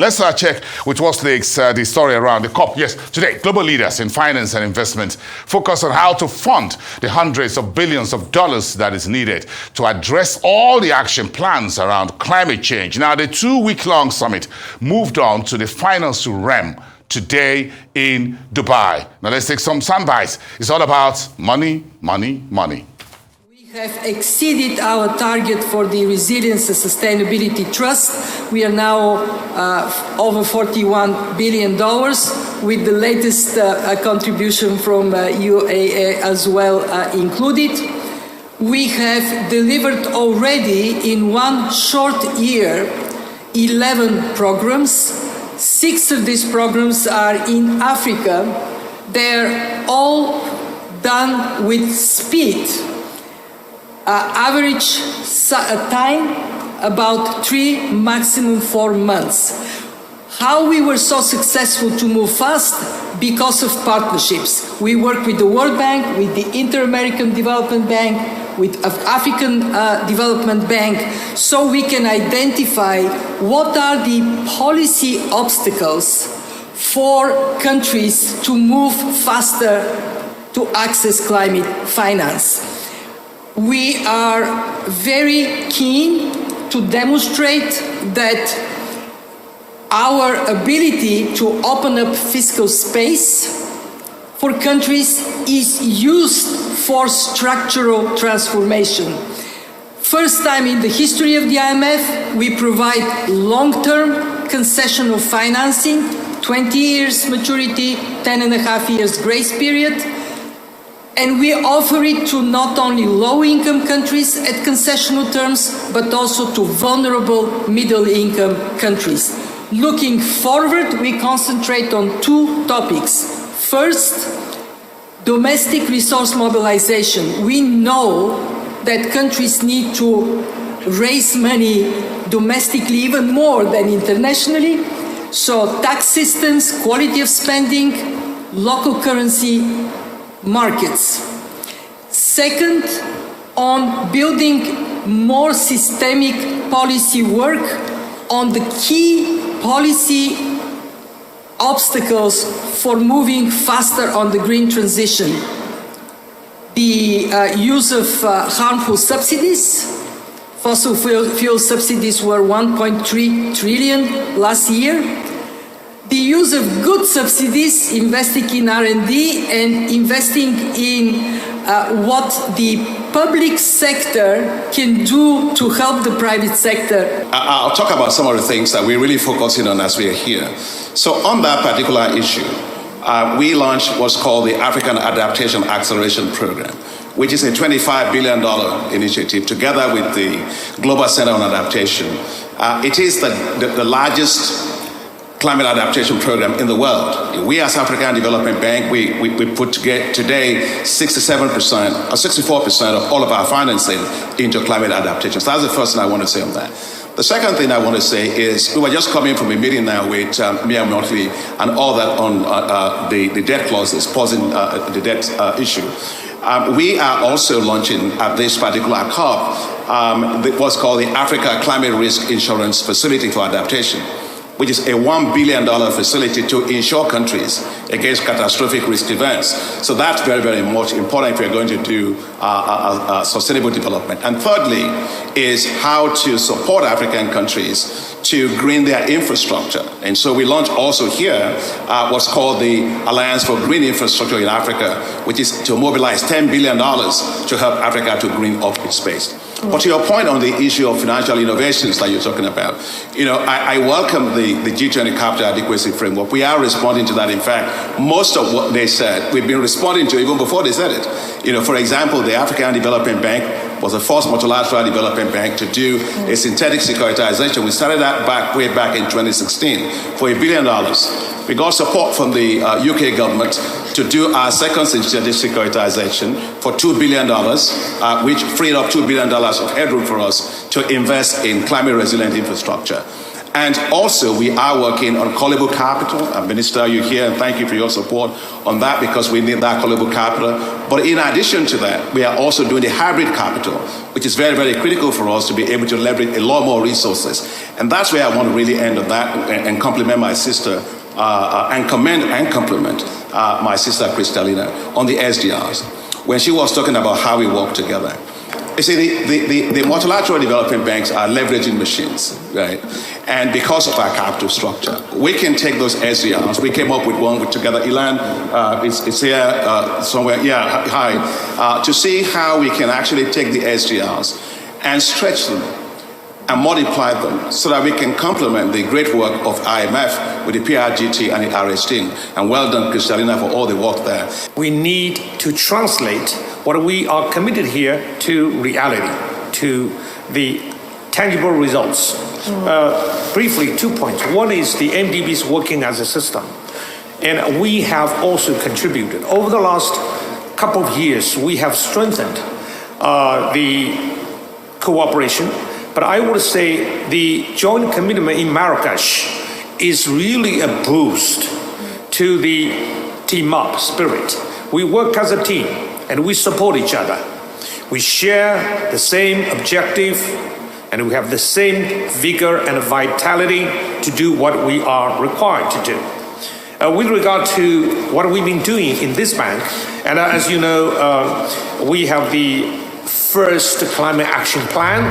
Let's check with what's the story around the COP. Yes, today, global leaders in finance and investment focus on how to fund the hundreds of billions of dollars that is needed to address all the action plans around climate change. Now, the 2-week-long summit moved on to the final realm today in Dubai. Now, let's take some soundbites. It's all about money, money, money. We have exceeded our target for the Resilience and Sustainability Trust. We are now over $41 billion, with the latest contribution from UAE as well included. We have delivered already in one short year 11 programs. 6 of these programs are in Africa. They're all done with speed. Average time about 3, maximum 4 months. How we were so successful to move fast? Because of partnerships. We work with the World Bank, with the Inter-American Development Bank, with African Development Bank, so we can identify what are the policy obstacles for countries to move faster to access climate finance. We are very keen to demonstrate that our ability to open up fiscal space for countries is used for structural transformation. First time in the history of the IMF, we provide long-term concessional financing, 20 years maturity, 10.5 years grace period. And we offer it to not only low-income countries at concessional terms, but also to vulnerable middle-income countries. Looking forward, we concentrate on 2 topics. First, domestic resource mobilization. We know that countries need to raise money domestically even more than internationally. So tax systems, quality of spending, local currency markets. Second, on building more systemic policy work on the key policy obstacles for moving faster on the green transition. The use of harmful subsidies. Fossil fuel subsidies were 1.3 trillion last year. The use of good subsidies, investing in R&D and investing in what the public sector can do to help the private sector. I'll talk about some of the things that we're really focusing on as we are here. So on that particular issue, we launched what's called the African Adaptation Acceleration Program, which is a $25 billion initiative together with the Global Center on Adaptation. It is the largest climate adaptation program in the world. We as African Development Bank, we put together today 67% or 64% of all of our financing into climate adaptation. So that's the first thing I want to say on that. The second thing I want to say is we were just coming from a meeting now with Mia Motley and all that on the debt clauses, pausing the debt issue. We are also launching at this particular COP what's called the Africa Climate Risk Insurance Facility for Adaptation, which is a $1 billion facility to insure countries against catastrophic risk events. So that's very, very much important if you're going to do sustainable development. And thirdly is how to support African countries to green their infrastructure. And so we launched also here what's called the Alliance for Green Infrastructure in Africa, which is to mobilize $10 billion to help Africa to green up its space. But to your point on the issue of financial innovations that you're talking about, I welcome the G20 capital adequacy framework. We are responding to that. In fact, most of what they said, we've been responding to even before they said it. For example, the African Development Bank was the first multilateral development bank to do a synthetic securitization. We started that way back in 2016 for $1 billion. We got support from the UK government to do our second synthetic securitization for $2 billion, which freed up $2 billion of headroom for us to invest in climate resilient infrastructure. And also, we are working on callable capital. Minister, you're here, and thank you for your support on that, because we need that callable capital. But in addition to that, we are also doing the hybrid capital, which is very, very critical for us to be able to leverage a lot more resources. And that's where I want to really end on that and compliment my sister and commend and compliment my sister Kristalina on the SDRs when she was talking about how we work together. You see, the multilateral development banks are leveraging machines, right? And because of our capital structure, we can take those SDRs. We came up with one together. Ilan, it's here somewhere. Yeah, hi. To see how we can actually take the SDRs and stretch them and multiply them so that we can complement the great work of IMF with the PRGT and the RST. And well done, Kristalina, for all the work there. We need to translate what we are committed here to reality, to the tangible results. Briefly, 2 points. One is the MDB is working as a system, and we have also contributed. Over the last couple of years, we have strengthened the cooperation, but I would say the joint commitment in Marrakesh is really a boost to the team-up spirit. We work as a team, and we support each other. We share the same objective, and we have the same vigor and vitality to do what we are required to do. With regard to what we've been doing in this bank, and as you know, we have the first climate action plan.